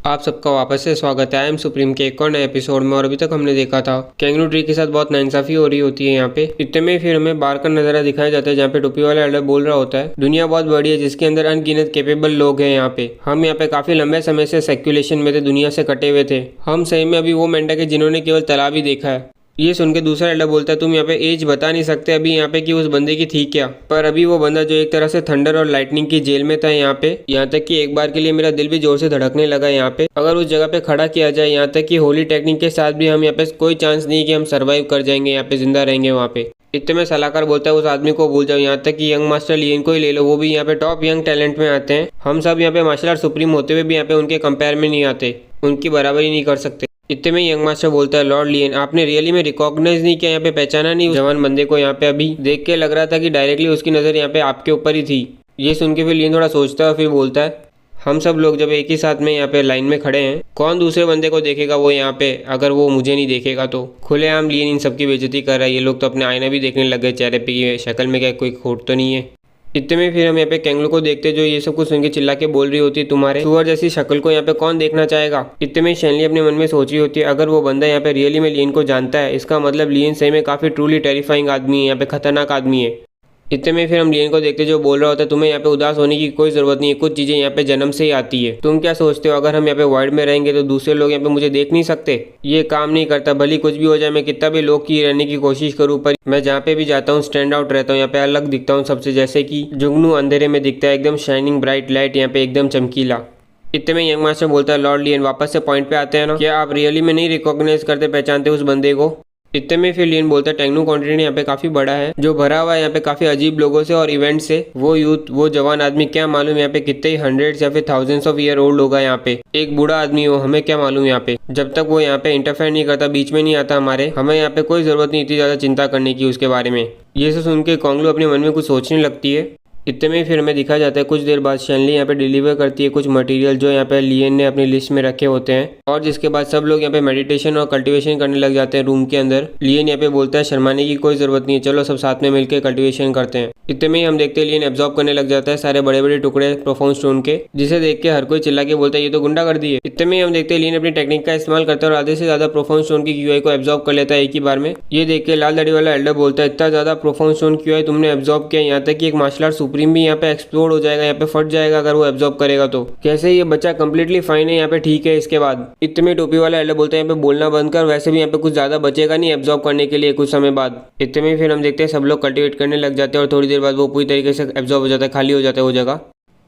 आप सबका वापस से स्वागत है। आई एम सुप्रीम के एक और नए एपिसोड में। और अभी तक हमने देखा था कैंगरू ट्री के साथ बहुत नाइंसाफी हो रही होती है यहाँ पे। इतने में फिर हमें बार का नजारा दिखाया जाता है जहाँ पे टोपी वाला एल्डर बोल रहा होता है, दुनिया बहुत बड़ी है जिसके अंदर अनगिनत कैपेबल लोग हैं यहाँ पे। हम यहाँ पे काफी लंबे समय से सर्कुलेशन में थे, दुनिया से कटे हुए थे। हम सही में अभी वो मेंढक है जिन्होंने केवल तालाब ही देखा है। ये सुन के दूसरा एल्डर बोलता है, तुम यहाँ पे एज बता नहीं सकते अभी यहाँ पे कि उस बंदे की थी क्या। पर अभी वो बंदा जो एक तरह से थंडर और लाइटनिंग की जेल में था यहाँ पे, यहाँ तक कि एक बार के लिए मेरा दिल भी जोर से धड़कने लगा यहाँ पे। अगर उस जगह पे खड़ा किया जाए, यहाँ तक कि होली टेक्निक के साथ भी हम यहाँ पे कोई चांस नहीं कि हम सर्वाइव कर जाएंगे, यहाँ पे जिंदा रहेंगे वहाँ पे। इतने में सलाहकार बोलता है, उस आदमी को भूल जाओ, यहाँ तक कि यंग मास्टर लियन को ही ले लो, वो भी यहाँ पे टॉप यंग टैलेंट में आते हैं। हम सब यहाँ पे मार्शल आर्ट सुप्रीम होते हुए भी यहाँ पे उनके कंपेयर में नहीं आते, उनकी बराबरी नहीं कर सकते। इतने में यंग मास्टर बोलता है, लॉर्ड लियन आपने रियली में रिकॉग्नाइज नहीं किया, यहाँ पे पहचाना नहीं उस जवान बंदे को। यहाँ पे अभी देख के लग रहा था कि डायरेक्टली उसकी नज़र यहाँ पे आपके ऊपर ही थी। ये सुन के फिर लियन थोड़ा सोचता है और फिर बोलता है, हम सब लोग जब एक ही साथ में यहाँ पे लाइन में खड़े हैं, कौन दूसरे बंदे को देखेगा वो यहाँ पे, अगर वो मुझे नहीं देखेगा तो। खुलेआम लियन इन सबकी बेइज्जती कर रहा है। ये लोग तो अपने आईना भी देखने लग गए चेहरे पे कि शक्ल में क्या कोई खोट तो नहीं है। इतने में फिर हम यहाँ पे कैंगरू को देखते जो ये सब कुछ सुन के चिल्ला के बोल रही होती है, तुम्हारे सुअर जैसी शक्ल को यहाँ पे कौन देखना चाहेगा। इतने में शैनली अपने मन में सोच रही होती है, अगर वो बंदा यहाँ पे रियली में लियन को जानता है, इसका मतलब लियन सही में काफी ट्रूली टेरिफाइंग आदमी है, यहाँ पे खतरनाक आदमी है। इतने में फिर हम लियन को देखते जो बोल रहा होता है, तुम्हें यहाँ पे उदास होने की कोई जरूरत नहीं है, कुछ चीजें यहाँ पे जन्म से ही आती है। तुम क्या सोचते हो अगर हम यहाँ पे वर्ल्ड में रहेंगे तो दूसरे लोग यहाँ पे मुझे देख नहीं सकते? ये काम नहीं करता, भली कुछ भी हो जाए, मैं कितना भी लोग की रहने की कोशिश करूँ, पर मैं जहाँ पे भी जाता हूँ स्टैंड आउट रहता हूँ, यहाँ पे अलग दिखता हूँ सबसे, जैसे कि जुगनू अंधेरे में दिखता है, एकदम शाइनिंग ब्राइट लाइट, यहाँ पे एकदम चमकीला। इतने में यंग मास्टर बोलता है, लॉर्ड लियन वापस से पॉइंट पे आते हैं ना, क्या आप रियली में नहीं रिकॉग्नाइज करते, पहचानते उस बंदे को? इतने में फिर लियन बोलता है, टेंगनू कॉन्टिनेंट यहाँ पे काफी बड़ा है, जो भरा हुआ है यहाँ पे काफी अजीब लोगों से और इवेंट से। वो यूथ, वो जवान आदमी, क्या मालूम यहाँ पे कितने ही हंड्रेड्स या फिर थाउजेंड्स ऑफ ईयर ओल्ड होगा यहाँ पे। एक बूढ़ा आदमी हो, हमें क्या मालूम यहाँ पे। जब तक वो यहाँ पे इंटरफेयर नहीं करता, बीच में नहीं आता हमारे, हमें यहाँ पे कोई जरूरत नहीं इतनी ज्यादा चिंता करने की उसके बारे में। ये सब सुन के कांगलू अपने मन में कुछ सोचने लगती है। इतने में फिर हमें दिखा जाता है कुछ देर बाद शैनली यहाँ पे डिलीवर करती है कुछ मटेरियल जो यहाँ पे लियन ने अपनी लिस्ट में रखे होते हैं, और जिसके बाद सब लोग यहाँ पे मेडिटेशन और कल्टीवेशन करने लग जाते हैं रूम के अंदर। लियन यहाँ पे बोलता है, शर्माने की कोई जरूरत नहीं है, चलो सब साथ में मिलकर कल्टीवेशन करते हैं। इतने में ही हम देखते हैं लियन एब्जॉर्ब करने लग जाता है सारे बड़े बड़े टुकड़े प्रोफाउंड स्टोन के, जिसे देख के हर कोई चिल्ला के बोलता है, ये तो गुंडा कर दिए। इतने में ही हम देखते हैं लियन अपनी टेक्निक का इस्तेमाल करता है और आधे से ज्यादा प्रोफाउंड स्टोन की क्यूआई को एब्जॉर्ब कर लेता है एक ही बार में। ये देख के लाल दाढ़ी वाला एल्डर बोलता है, इतना ज्यादा प्रोफाउंड स्टोन क्यूआई तुमने एब्जॉर्ब किया, यहाँ तक कि एक मार्शल आर्ट सुप्रीम भी यहाँ पे एक्सप्लोड हो जाएगा, यहाँ पे फट जाएगा अगर वो एब्जॉर्ब करेगा तो। कैसे ये बच्चा कंप्लीटली फाइन है यहाँ पे, ठीक है। इसके बाद इतने में टोपी वाला एल्डर बोलता है, यहाँ पे बोलना बंद कर, वैसे भी यहाँ पे कुछ ज्यादा बचेगा नहीं एब्जॉर्ब करने के लिए कुछ समय बाद। इतने में फिर हम देखते हैं सब लोग कल्टिवेट करने लग जाते हैं और थोड़ी देर बाद वो पूरी तरीके से एब्जॉर्ब हो जाता है, खाली हो जाता है वो जगह।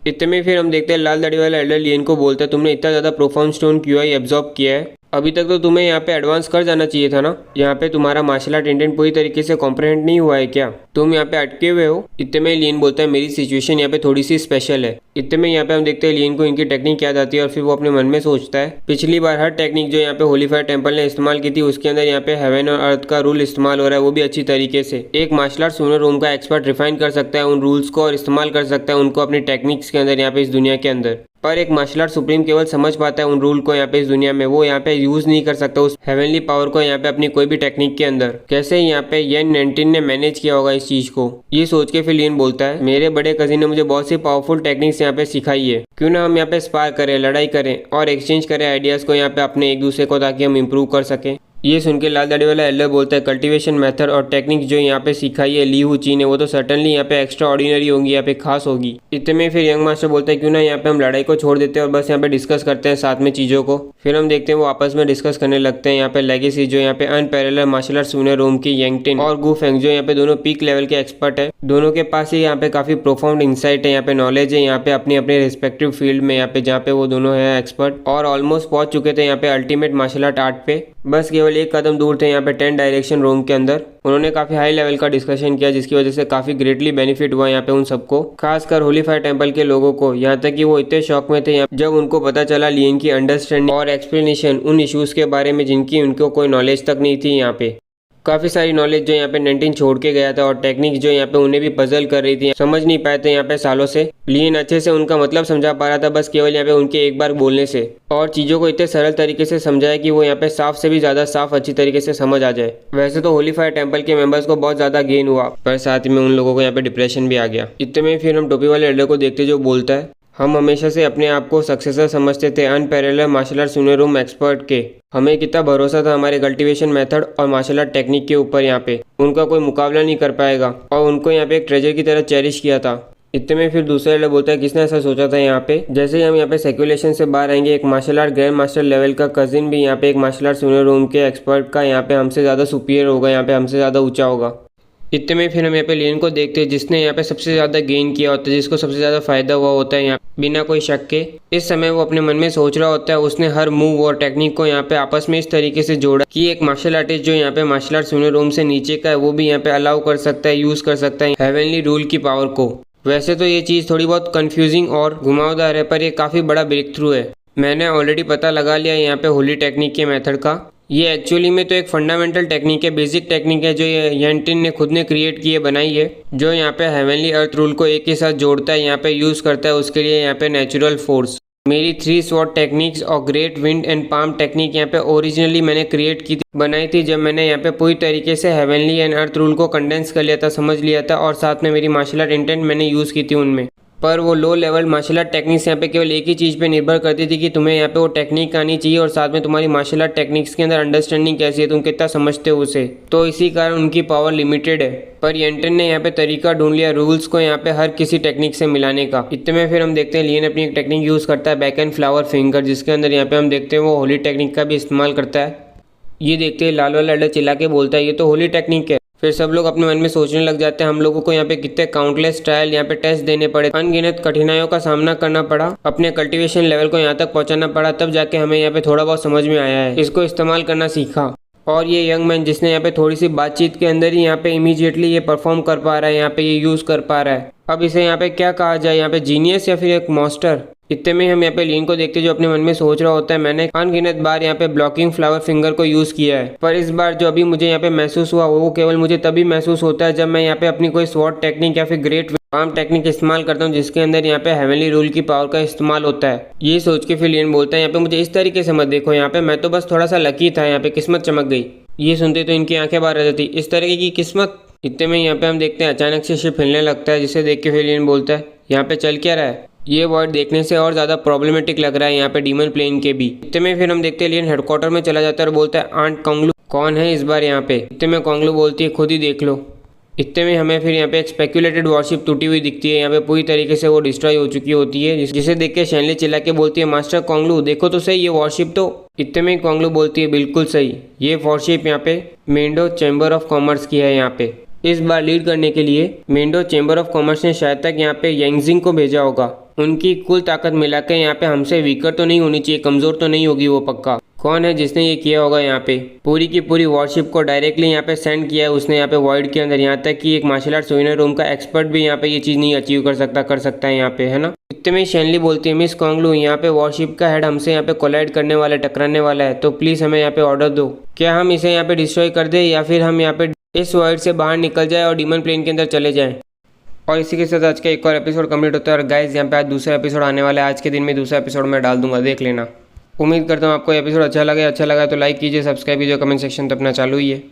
इतने में फिर हम देखते हैं लाल दाढ़ी वाला एल्डर लियन को बोलता है, तुमने इतना ज्यादा प्रोफाउंड स्टोन क्यूआई एब्जॉर्ब किया है, अभी तक तो तुम्हें यहाँ पे एडवांस कर जाना चाहिए था ना। यहाँ पे तुम्हारा मार्शल आर्ट इंटेंट पूरी तरीके से कॉम्प्रहेंड नहीं हुआ है क्या, तुम यहाँ पे अटके हुए हो। इतने में लियन बोलता है, मेरी सिचुएशन यहाँ पे थोड़ी सी स्पेशल है। इतने में यहाँ पे हम देखते हैं लियन को इनकी टेक्निक याद आती है और फिर वो अपने मन में सोचता है, पिछली बार हर टेक्निक जो यहाँ पे होली फायर टेम्पल ने इस्तेमाल की थी उसके अंदर यहाँ पे हेवन और अर्थ का रूल इस्तेमाल हो रहा है, वो भी अच्छी तरीके से। एक मार्शल आर्ट सुनर रूम का एक्सपर्ट रिफाइन कर सकता है उन रूल्स को और इस्तेमाल कर सकता है उनको अपनी टेक्निक्स के अंदर यहाँ पे इस दुनिया के अंदर, पर एक मार्शल आर्ट सुप्रीम केवल समझ पाता है उन रूल को यहाँ पे इस दुनिया में, वो यहाँ पे यूज नहीं कर सकता उस हेवनली पावर को यहाँ पे अपनी कोई भी टेक्निक के अंदर। कैसे यहाँ पे येन 19 ने मैनेज किया होगा इस चीज को। ये सोच के फिर लियन बोलता है, मेरे बड़े कजिन ने मुझे बहुत सी पावरफुल टेक्निक्स यहाँ पे सिखाई है, क्यों ना हम यहाँ पे स्पार करें, लड़ाई करें और एक्सचेंज करें आइडियाज को यहाँ पे अपने एक दूसरे को, ताकि हम इम्प्रूव कर सकें। ये सुन के लाल दाढ़ी वाला एल्डर बोलता है, कल्टीवेशन मेथड और टेक्निक जो यहाँ पे सिखाई है ली हु ची ने, वो तो सर्टनली यहाँ पे एक्स्ट्रा ऑर्डिनरी होंगी, यहाँ पे खास होगी। इतने में फिर यंग मास्टर बोलता है, क्यों ना यहाँ पे हम लड़ाई को छोड़ देते हैं और बस यहाँ पे डिस्कस करते हैं साथ में चीजों को। फिर हम देखते हैं वो आपस में डिस्कस करने लगते हैं यहाँ पे लेगेसी जो यहाँ पे अनपैरेलल मार्शल आर्ट सुनर रूम की यंगटिन और गू फेंग जो यहाँ पे दोनों पीक लेवल के एक्सपर्ट है। दोनों के पास ही यहाँ पे काफी प्रोफाउंड इंसाइट है, यहाँ पे नॉलेज है यहाँ पे अपने अपने रिस्पेक्टिव फील्ड में, यहाँ पे जहाँ पे वो दोनों है एक्सपर्ट और ऑलमोस्ट पहुंच चुके थे यहाँ पे अल्टीमेट मार्शल आर्ट पे। बस केवल एक कदम दूर थे यहाँ पे 10 डायरेक्शन रूम के अंदर। उन्होंने काफी हाई लेवल का डिस्कशन किया जिसकी वजह से काफी ग्रेटली बेनिफिट हुआ यहाँ पे उन सबको, खासकर होली फायर टेम्पल के लोगों को। यहाँ तक कि वो इतने शॉक में थे जब उनको पता चला लियन की अंडरस्टैंडिंग और एक्सप्लेनेशन उन इश्यूज के बारे में जिनकी उनको कोई नॉलेज तक नहीं थी। यहाँ पे काफी सारी नॉलेज जो यहाँ पे 19 छोड़ के गया था और टेक्निक जो यहाँ पे उन्हें भी पजल कर रही थी, समझ नहीं पाए थे यहाँ पे सालों से। लियन अच्छे से उनका मतलब समझा पा रहा था बस केवल यहाँ पे उनके एक बार बोलने से, और चीजों को इतने सरल तरीके से समझाया कि वो यहाँ पे साफ से भी ज्यादा साफ अच्छी तरीके से समझ आ जाए। वैसे तो होली फायर टेम्पल के मेंबर्स को बहुत ज्यादा गेन हुआ, पर साथ में उन लोगों को यहाँ पे डिप्रेशन भी आ गया। इतने में फिर हम टोपी वाले एल्डर को देखते जो बोलता है, हम हमेशा से अपने आप को सक्सेसर समझते थे, अनपैरेलल मार्शल आर्ट सुने रूम एक्सपर्ट के। हमें कितना भरोसा था हमारे कल्टीवेशन मेथड और मार्शल आर्ट टेक्निक के ऊपर। यहाँ पे उनका कोई मुकाबला नहीं कर पाएगा और उनको यहाँ पे एक ट्रेजर की तरह चेरिश किया था। इतने में फिर दूसरा लड़का बोलता है, किसने ऐसा सोचा था। यहाँ पे जैसे ही हम यहाँ पे सेक्युलेशन से बाहर आएंगे, एक martial art grand master level का कजिन भी यहाँ पे एक मार्शल आर्ट सुने रूम के एक्सपर्ट का यहाँ पे हमसे ज़्यादा सुपीरियर होगा, यहाँ पे हमसे ज़्यादा ऊंचा होगा। इतने में फिर हम यहाँ पे लियन को देखते हैं, जिसने यहाँ पे सबसे ज़्यादा गेन किया होता है, जिसको सबसे ज़्यादा फायदा हुआ होता है यहाँ बिना कोई शक के। इस समय वो अपने मन में सोच रहा होता है, उसने हर मूव और टेक्निक को यहाँ पे आपस में इस तरीके से जोड़ा कि एक मार्शल आर्टिस्ट जो यहाँ पे मार्शल आर्ट सुने रूम से नीचे का है, वो भी यहाँ पे अलाउ कर सकता है, यूज़ कर सकता है हेवनली रूल की पावर को। वैसे तो ये चीज़ थोड़ी बहुत कंफ्यूजिंग और घुमावदार है, पर ये काफ़ी बड़ा ब्रेक थ्रू है। मैंने ऑलरेडी पता लगा लिया यहाँ पे होली टेक्निक के मेथड का। ये एक्चुअली में तो एक फंडामेंटल टेक्निक है, बेसिक टेक्निक है, जो ये येंटिन ने खुद ने क्रिएट की है, बनाई है, जो यहाँ पे हेवनली अर्थ रूल को एक के साथ जोड़ता है, यहाँ पे यूज़ करता है उसके लिए यहाँ पे नेचुरल फोर्स। मेरी 3 स्वॉर्ड टेक्निक्स और great wind and palm technique यहाँ पे ओरिजिनली मैंने क्रिएट की थी, बनाई थी, जब मैंने यहाँ पे पूरी तरीके से हेवनली एंड अर्थ रूल को कंडेंस कर लिया था, समझ लिया था, और साथ में मेरी मार्शल आर्ट इंटेंट मैंने यूज़ की थी उनमें। पर वो low level martial art techniques यहाँ पे केवल एक ही चीज़ पे निर्भर करती थी कि तुम्हें यहाँ पे वो टेक्निक आनी चाहिए और साथ में तुम्हारी मार्शल आर्ट टेक्निक्स के अंदर अंडरस्टैंडिंग कैसी है, तुम कितना समझते हो उसे। तो इसी कारण उनकी पावर लिमिटेड है। पर येंटिन ने यहाँ पे तरीका ढूंढ लिया रूल्स को यहाँ पे हर किसी टेक्निक से मिलाने का। इतने में फिर हम देखते हैं लियन अपनी एक टेक्निक यूज़ करता है, बैक एंड फ्लावर फिंगर, जिसके अंदर यहाँ पे हम देखते हैं वो होली टेक्निक का भी इस्तेमाल करता है। ये देखते हैं लाल वाला लड़का चिल्ला के बोलता है, ये तो होली टेक्निक है। फिर सब लोग अपने मन में सोचने लग जाते हैं, हम लोगों को यहाँ पे कितने काउंटलेस ट्रायल यहाँ पे टेस्ट देने पड़े, अनगिनत कठिनाइयों का सामना करना पड़ा, अपने कल्टीवेशन लेवल को यहाँ तक पहुँचाना पड़ा, तब जाके हमें यहाँ पे थोड़ा बहुत समझ में आया है, इसको इस्तेमाल करना सीखा। और ये यंग मैन जिसने यहाँ पे थोड़ी सी बातचीत के अंदर ही यहाँ पे इमीडिएटली ये परफॉर्म कर पा रहा है, यहाँ पे ये यूज़ कर पा रहा है। अब इसे यहाँ पे क्या कहा जाए, यहाँ पे जीनियस या फिर एक मॉन्स्टर। इतने में हम यहाँ पे लियन को देखते जो अपने मन में सोच रहा होता है, मैंने अनगिनत बार यहाँ पे ब्लॉकिंग फ्लावर फिंगर को यूज़ किया है, पर इस बार जो अभी मुझे यहाँ पे महसूस हुआ वो केवल मुझे तभी महसूस होता है जब मैं यहाँ पे अपनी कोई स्वॉर्ड टेक्निक या फिर ग्रेट पाम टेक्निक इस्तेमाल करता हूँ, जिसके अंदर यहाँ पे हेवनली रूल की पावर का इस्तेमाल होता है। ये सोच के फिर लियन बोलता है, यहाँ पे मुझे इस तरीके से मत देखो, यहाँ पे मैं तो बस थोड़ा सा लकी था, यहाँ पे किस्मत चमक गई। ये सुनते तो इनकी आंखें बाहर आ जाती, इस तरीके की किस्मत। इतने में यहाँ पे हम देखते हैं अचानक से शिप हिलने लगता है, जिसे देख के फिर लियन बोलता है, यहाँ पे चल क्या रहा है। ये वर्ड देखने से और ज़्यादा प्रॉब्लमेटिक लग रहा है यहाँ पे डीमन प्लेन के भी। इतने में फिर हम देखते हैं लियन हेडक्वार्टर में चला जाता है और बोलता है, आंट कोंगलू कौन है इस बार यहाँ पे। इतने में कोंगलू बोलती है, खुद ही देख लो। इतने में हमें फिर यहाँ पे एक स्पेक्यूलेटेड वॉरशिप टूटी हुई दिखती है, यहाँ पे पूरी तरीके से वो डिस्ट्रॉय हो चुकी होती है, जिसे देख के शैनली चिल्ला के बोलती है, मास्टर कोंगलू देखो तो सही ये वॉरशिप तो। इतने में कोंगलू बोलती है, बिल्कुल सही, ये वॉरशिप यहाँ पे मेंडो चैम्बर ऑफ कॉमर्स की है। यहाँ पे इस बार लीड करने के लिए मेंडो चैम्बर ऑफ कॉमर्स ने शायद तक यहाँ पे यांगजिंग को भेजा होगा। उनकी कुल ताकत मिलाकर यहाँ पे हमसे वीकर तो नहीं होनी चाहिए, कमज़ोर तो नहीं होगी वो पक्का। कौन है जिसने ये किया होगा, यहाँ पे पूरी की पूरी वॉरशिप को डायरेक्टली यहाँ पे सेंड किया है उसने यहाँ पे वॉइड के अंदर, यहाँ तक कि एक मार्शल आर्ट सोइनर रूम का एक्सपर्ट भी यहाँ पे ये चीज़ नहीं अचीव कर सकता है यहाँ पे, है ना। इतने में शैनली बोलती है, मिस कोंगलू यहाँ पे वॉरशिप का हेड हमसे यहाँ पे कोलाइड करने वाला है, टकराने वाला है, तो प्लीज़ हमें यहाँ पे ऑर्डर दो। क्या हम इसे यहाँ पे डिस्ट्रॉय कर दे या फिर हम यहाँ पे इस वॉइड से बाहर निकल जाए और डीमन प्लेन के अंदर चले जाएं। और इसी के साथ आज का एक और एपिसोड कंप्लीट होता है। और गाइस यहाँ पे आज दूसरा एपिसोड आने वाला है, आज के दिन में दूसरा एपिसोड मैं डाल दूंगा, देख लेना। उम्मीद करता हूँ आपको एपिसोड अच्छा लगा तो लाइक कीजिए, सब्सक्राइब कीजिए, कमेंट सेक्शन तो अपना चालू ही है।